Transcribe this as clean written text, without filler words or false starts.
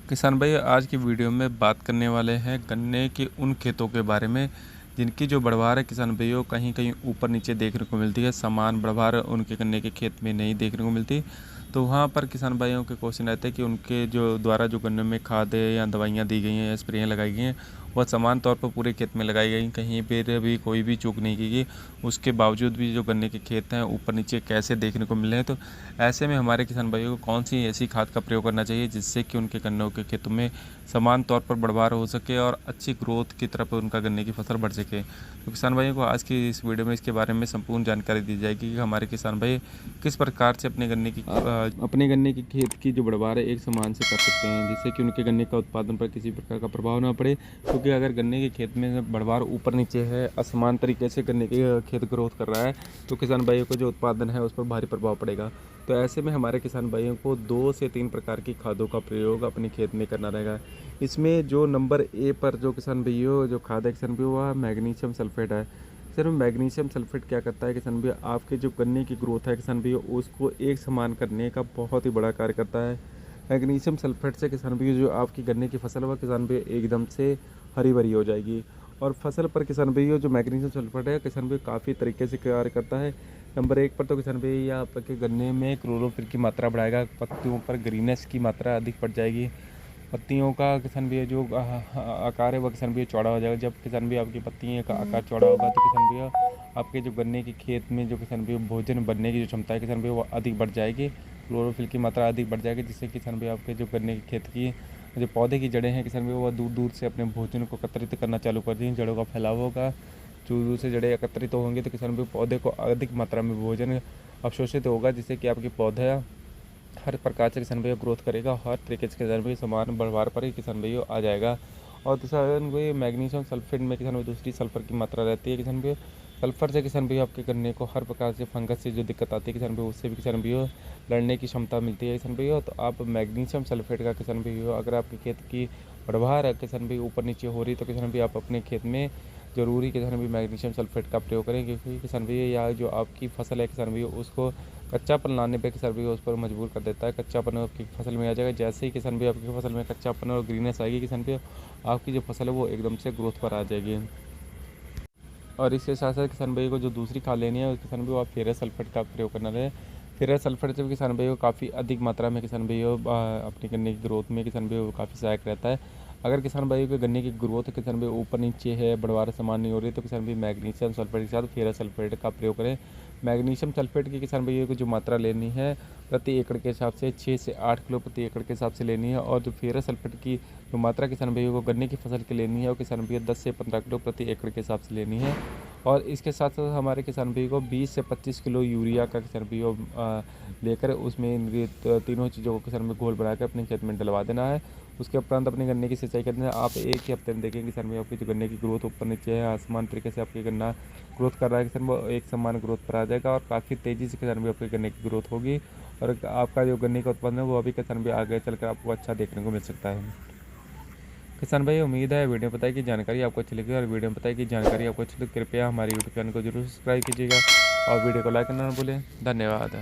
किसान भाई, आज की वीडियो में बात करने वाले हैं गन्ने के उन खेतों के बारे में जिनकी जो बढ़वार है किसान भाइयों कहीं कहीं ऊपर नीचे देखने को मिलती है। समान बढ़वार उनके गन्ने के खेत में नहीं देखने को मिलती। तो वहाँ पर किसान भाइयों के क्वेश्चन रहते हैं कि उनके जो द्वारा जो गन्ने में खादें या दवाइयाँ दी गई हैं या स्प्रेयाँ लगाई गई हैं वह समान तौर पर पूरे खेत में लगाई गई, कहीं पर भी कोई भी चूक नहीं की गई। उसके बावजूद भी जो गन्ने के खेत हैं ऊपर नीचे कैसे देखने को मिल रहे हैं। तो ऐसे में हमारे किसान भाइयों को कौन सी ऐसी खाद का प्रयोग करना चाहिए जिससे कि उनके गन्नों के खेतों में समान तौर पर बढ़वार हो सके और अच्छी ग्रोथ की तरफ उनका गन्ने की फसल बढ़ सके। तो किसान भाइयों को आज की इस वीडियो में इसके बारे में संपूर्ण जानकारी दी जाएगी कि हमारे किसान भाई किस प्रकार से अपने गन्ने की खेत की जो बढ़वार है एक समान से कर सकते हैं जिससे कि उनके गन्ने का उत्पादन पर किसी प्रकार का प्रभाव ना पड़े। क्योंकि अगर गन्ने के खेत में बढ़वार ऊपर नीचे है, असमान तरीके से गन्ने के खेत ग्रोथ कर रहा है, तो किसान भाइयों को जो उत्पादन है उस पर भारी प्रभाव पड़ेगा। तो ऐसे में हमारे किसान भाइयों को 2 से 3 प्रकार की खादों का प्रयोग अपने खेत में करना रहेगा। इसमें जो नंबर ए पर जो किसान भाइयों जो खाद है किसान भाइयों वह मैग्नीशियम सल्फेट है। सर, मैग्नीशियम सल्फेट क्या करता है किसान भैया, आपके जो गन्ने की ग्रोथ है किसान भैया उसको एक समान करने का बहुत ही बड़ा कार्य करता है। मैग्नीशियम सल्फेट से किसान भैया जो आपकी गन्ने की फसल है वह किसान भैया एकदम से हरी भरी हो जाएगी। और फसल पर किसान भैया जो मैग्नीशियम सल्फेट है किसान भैया काफ़ी तरीके से कार्य करता है। नंबर 1 पर तो किसान भैया आपके गन्ने में क्लोरोफिल की मात्रा बढ़ाएगा, पत्तियों पर ग्रीनेस की मात्रा अधिक बढ़ जाएगी। पत्तियों का किसान भैया जो आकार है वह किसान भैया चौड़ा हो जाएगा। जब किसान भैया आपकी पत्तियों का आकार चौड़ा होगा तो किसान भैया आपके जो गन्ने के खेत में जो किसान भैया भोजन बनने की जो क्षमता है किसान भैया वो अधिक बढ़ जाएगी। क्लोरोफिल की मात्रा अधिक बढ़ जाएगी जिससे किसान भैया आपके जो गन्ने के खेत की जो पौधे की जड़ें हैं किसान भैया वह दूर दूर से अपने भोजन को एकत्रित करना चालू कर देंगे। जड़ों का फैलाव होगा, दूर दूर से जड़ें एकत्रित होंगी तो किसान भैया पौधे को अधिक मात्रा में भोजन अवशोषित होगा जिससे कि आपके पौधा हर प्रकार से किसान भैया ग्रोथ करेगा। हर तरीके से किसान भैया समान बढ़वार पर ही किसान भैया आ जाएगा। और दूसरा भैया मैग्नीशियम सल्फेट में किसान भैया दूसरी सल्फर की मात्रा रहती है। किसान भैया सल्फर से किसान भैया आपके गन्ने को हर प्रकार से फंगस से जो दिक्कत आती है किसान भैया उससे भी किसान भैया लड़ने की क्षमता मिलती है किसान भैया। तो आप मैग्नीशियम सल्फेट का किसान भैया अगर आपके खेत की बढ़वार है किसान भैया ऊपर नीचे हो रही तो किसान भैया आप अपने खेत में ज़रूरी किसान भैया मैग्नीशियम सल्फेट का प्रयोग करें। क्योंकि किसान भैया या जो आपकी फसल है किसान भैया उसको कच्चापन लाने पे किसान भैया उस पर मजबूर कर देता है। कच्चापन आपकी फसल में आ जाएगा, जैसे ही किसान भैया आपकी फसल में कच्चापन और ग्रीनेस आएगी किसान भैया आपकी जो फसल है वो एकदम से ग्रोथ पर आ जाएगी। और इसके साथ साथ किसान भैया को जो दूसरी खाद लेनी है किसान भैया आप फेरस सल्फेट का प्रयोग करना रहे। फेरस सल्फेट से भी किसान भैया को काफ़ी अधिक मात्रा में किसान भैया अपनी गन्ने की ग्रोथ में किसान भैया काफ़ी सहायक रहता है। अगर किसान भाई के गन्ने की ग्रोथ किसान भाई ऊपर नीचे है, बढ़वार समान नहीं हो रही तो किसान भाई मैग्नीशियम सल्फेट के साथ फेरस सल्फेट का प्रयोग करें। मैग्नीशियम सल्फेट की किसान भैया को जो मात्रा लेनी है प्रति एकड़ के हिसाब से 6 से 8 किलो प्रति एकड़ के हिसाब से लेनी है। और जो फेरस सल्फेट की जो मात्रा किसान भैया को गन्ने की फसल की लेनी है वो किसान भैया 10 से 15 किलो प्रति एकड़ के हिसाब से लेनी है। और इसके साथ साथ हमारे किसान भैया को 20 से 25 किलो यूरिया का किसान भैया लेकर उसमें तीनों चीज़ों को किसान भैया घोल बनाकर अपने खेत में डलवा देना है। उसके उपरांत अपनी गन्ने की सिंचाई करनी है। आप एक ही हफ्ते में देखेंगे किसान भैया आपकी जो गन्ने की ग्रोथ ऊपर नीचे है आसमान तरीके से आपकी गन्ना ग्रोथ कर रहा है किसान वो एक समान ग्रोथ पर आ जाएगा और काफ़ी तेज़ी से किसान भैया आपके गन्ने की ग्रोथ होगी। और आपका जो गन्ने का उत्पादन है वो अभी किसान भैया आगे चलकर आपको अच्छा देखने को मिल सकता है। किसान भाई, उम्मीद है वीडियो बताई कि जानकारी आपको अच्छी लगी और वीडियो बताई कि जानकारी आपको अच्छी लगी कृपया हमारी यूट्यूब चैनल को जरूर सब्सक्राइब कीजिएगा और वीडियो को लाइक करना ना भूलें। धन्यवाद।